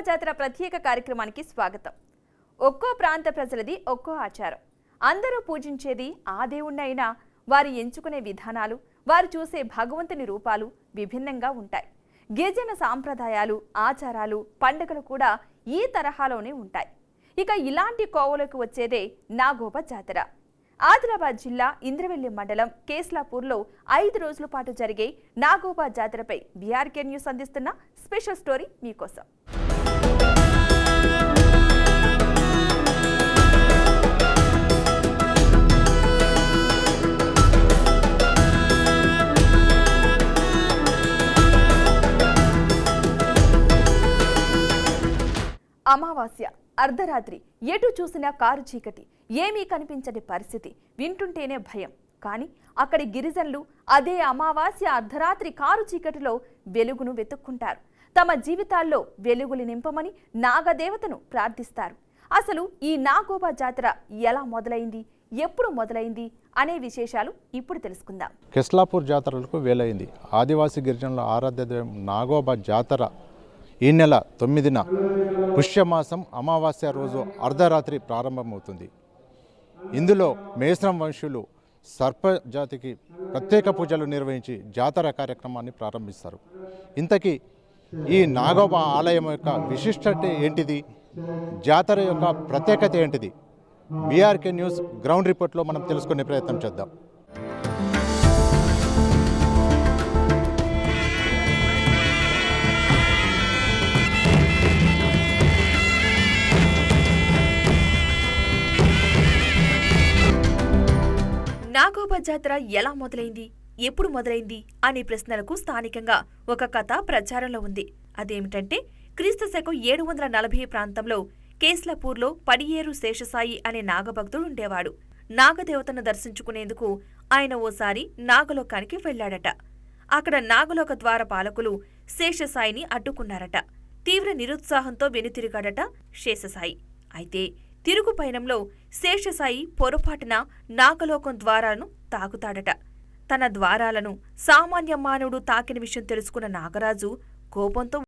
జాతర ప్రత్యేక కార్యక్రమానికి స్వాగతం. ఒక్కో ప్రాంత ప్రజలది ఒక్కో ఆచారం. అందరూ పూజించేది ఆ దేవుణ్ణైనా వారు ఎంచుకునే విధానాలు, వారు చూసే భగవంతుని రూపాలు విభిన్నంగా ఉంటాయి. గిరిజన సాంప్రదాయాలు, ఆచారాలు, పండుగలు కూడా ఈ తరహాలోనే ఉంటాయి. ఇక ఇలాంటి కోవలకు వచ్చేదే నాగోబా జాతర. ఆదిలాబాద్ జిల్లా ఇంద్రవెల్లి మండలం కేస్లాపూర్లో 5 రోజుల పాటు జరిగే నాగోబా జాతరపై బీఆర్కే న్యూస్ అందిస్తున్న స్పెషల్ స్టోరీ మీకోసం. అమావాస్య, అర్ధరాత్రి, ఎటు చూసినా కారు చీకటి, ఏమీ కనిపించని పరిస్థితి, వింటుంటేనే భయం. కానీ అక్కడి గిరిజనులు అదే అమావాస్య అర్ధరాత్రి కారు చీకటిలో వెలుగును వెతుక్కుంటారు. తమ జీవితాల్లో వెలుగులు నింపమని నాగదేవతను ప్రార్థిస్తారు. అసలు ఈ నాగోబా జాతర ఎలా మొదలైంది, ఎప్పుడు మొదలైంది అనే విశేషాలు ఇప్పుడు తెలుసుకుందాం. కేస్లాపూర్ జాతరలకు వేలైంది. ఆదివాసీ గిరిజనుల ఆరాధ్య దైవం నాగోబా జాతర ఈ నెల 9న పుష్యమాసం అమావాస్య రోజు అర్ధరాత్రి ప్రారంభమవుతుంది. ఇందులో మేస్రం వంశులు సర్పజాతికి ప్రత్యేక పూజలు నిర్వహించి జాతర కార్యక్రమాన్ని ప్రారంభిస్తారు. ఇంతకీ ఈ నాగోబా ఆలయం యొక్క విశిష్టత ఏంటిది, జాతర యొక్క ప్రత్యేకత ఏంటిది, బీఆర్కే న్యూస్ గ్రౌండ్ రిపోర్ట్లో మనం తెలుసుకునే ప్రయత్నం చేద్దాం. నాగోబా జాతర ఎలా మొదలైంది, ఎప్పుడు మొదలైంది అనే ప్రశ్నలకు స్థానికంగా ఒక కథ ప్రచారంలో ఉంది. అదేమిటంటే క్రీస్తు శకం 740 ప్రాంతంలో కేస్లాపూర్లో పడియేరు శేషసాయి అనే నాగభక్తుడు ఉండేవాడు. నాగదేవతను దర్శించుకునేందుకు ఆయన ఓసారి నాగలోకానికి వెళ్లాడట. అక్కడ నాగలోక ద్వార పాలకులు శేషసాయిని అడ్డుకున్నారట. తీవ్ర నిరుత్సాహంతో వెనుతిరిగాడట శేషసాయి. అయితే తిరుగు పయనంలో శేషసాయి పొరపాటున నాగలోకం ద్వారాలను తాకుతాడట. తన ద్వారాలను సామాన్య మానవుడు తాకిన విషయం తెలుసుకున్న నాగరాజు కోపంతో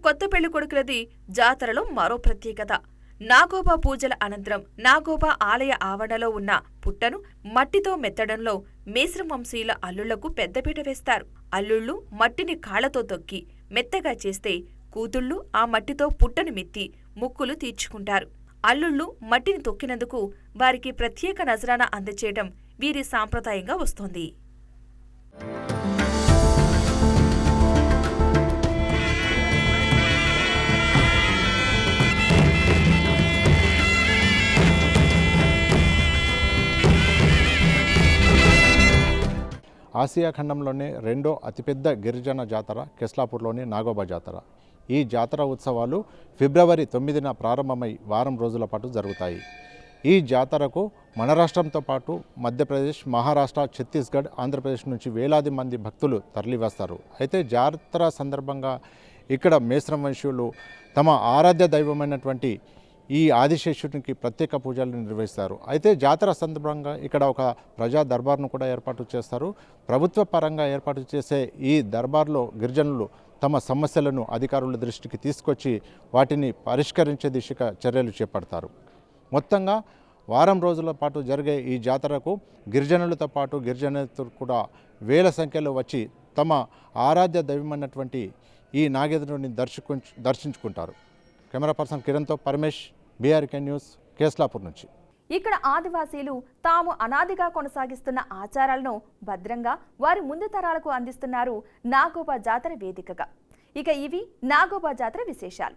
కొత్త పెళ్లి కొడుకులది జాతరలో మరో ప్రత్యేకత. నాగోబా పూజల అనంతరం నాగోబా ఆలయ ఆవరణలో ఉన్న పుట్టను మట్టితో మెత్తడంలో మేస్రం వంశీయుల అల్లుళ్లకు పెద్దపీట వేస్తారు. అల్లుళ్లు మట్టిని కాళ్లతో తొక్కి మెత్తగా చేస్తే కూతుళ్లు ఆ మట్టితో పుట్టను మెత్తి ముక్కులు తీర్చుకుంటారు. అల్లుళ్లు మట్టిని తొక్కినందుకు వారికి ప్రత్యేక నజరానా అందచేయడం వీరి సాంప్రదాయంగా వస్తోంది. ఆసియా ఖండంలోనే రెండో అతిపెద్ద గిరిజన జాతర కెస్లాపూర్లోని నాగోబా జాతర. ఈ జాతర ఉత్సవాలు ఫిబ్రవరి 9న ప్రారంభమై వారం రోజుల పాటు జరుగుతాయి. ఈ జాతరకు మన రాష్ట్రంతో పాటు మధ్యప్రదేశ్, మహారాష్ట్ర, ఛత్తీస్గఢ్, ఆంధ్రప్రదేశ్ నుంచి వేలాది మంది భక్తులు తరలివస్తారు. అయితే జాతర సందర్భంగా ఇక్కడ మేస్రం వంశీయులు తమ ఆరాధ్య దైవమైనటువంటి ఈ ఆదిశేషునికి ప్రత్యేక పూజలు నిర్వహిస్తారు. అయితే జాతర సందర్భంగా ఇక్కడ ఒక ప్రజా దర్బార్ను కూడా ఏర్పాటు చేస్తారు. ప్రభుత్వ పరంగా ఏర్పాటు చేసే ఈ దర్బార్లో గిరిజనులు తమ సమస్యలను అధికారుల దృష్టికి తీసుకొచ్చి వాటిని పరిష్కరించే దిశగా చర్యలు చేపడతారు. మొత్తంగా వారం రోజుల పాటు జరిగే ఈ జాతరకు గిరిజనులతో పాటు గిరిజనేతలు కూడా వేల సంఖ్యలో వచ్చి తమ ఆరాధ్య దైవమైనటువంటి ఈ నాగేంద్రుని దర్శించుకుంటారు. కెమెరా పర్సన్ కిరణ్తో పరమేష్, బీఆర్కే న్యూస్, కేస్లాపూర్ నుంచి. ఇక్కడ ఆదివాసీలు తాము అనాదిగా కొనసాగిస్తున్న ఆచారాలను భద్రంగా వారి ముందు తరాలకు అందిస్తున్నారు నాగోబా జాతర వేదికగా. ఇక ఇవి నాగోబా జాతర విశేషాలు.